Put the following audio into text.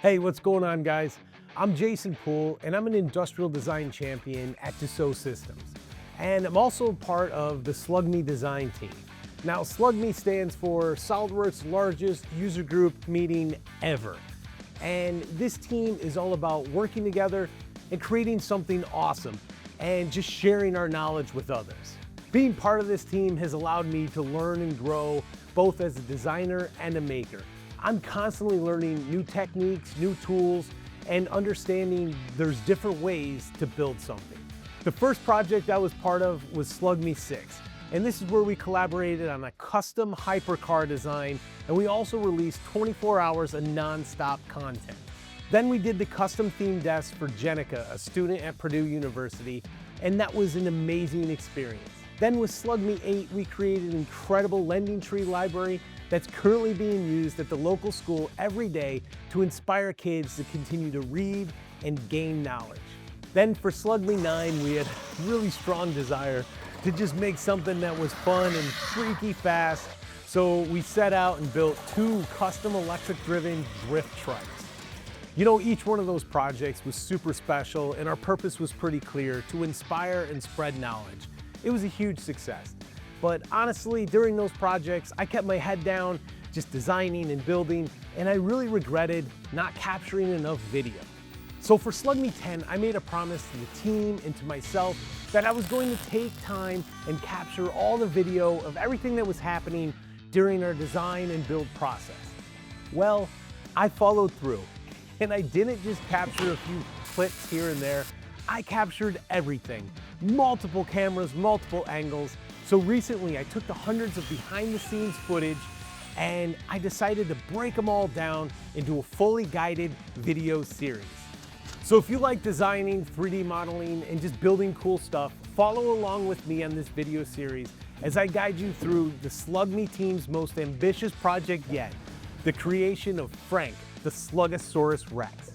Hey, what's going on, guys? I'm Jason Poole, and I'm an industrial design champion at Dinosaur Systems. And I'm also part of the SLUGME design team. Now, SLUGME stands for Solidworks' largest user group meeting ever. And this team is all about working together and creating something awesome and just sharing our knowledge with others. Being part of this team has allowed me to learn and grow both as a designer and a maker. I'm constantly learning new techniques, new tools, and understanding there's different ways to build something. The first project I was part of was SLUGME 6, and this is where we collaborated on a custom hypercar design, and we also released 24 hours of non-stop content. Then we did the custom theme desk for Jenica, a student at Purdue University, and that was an amazing experience. Then with SLUGME 8, we created an incredible lending tree library that's currently being used at the local school every day to inspire kids to continue to read and gain knowledge. Then for SLUGME 9, we had a really strong desire to just make something that was fun and freaky fast. So we set out and built 2 custom electric-driven drift trikes. You know, each one of those projects was super special, and our purpose was pretty clear: to inspire and spread knowledge. It was a huge success. But honestly, during those projects, I kept my head down, just designing and building, and I really regretted not capturing enough video. So for SLUGME 10, I made a promise to the team and to myself that I was going to take time and capture all the video of everything that was happening during our design and build process. Well, I followed through, and I didn't just capture a few clips here and there. I captured everything, multiple cameras, multiple angles. So recently I took the hundreds of behind the scenes footage and I decided to break them all down into a fully guided video series. So if you like designing, 3D modeling, and just building cool stuff, follow along with me on this video series as I guide you through the SLUGME team's most ambitious project yet, the creation of Frank, the SLUGASAURUS REX.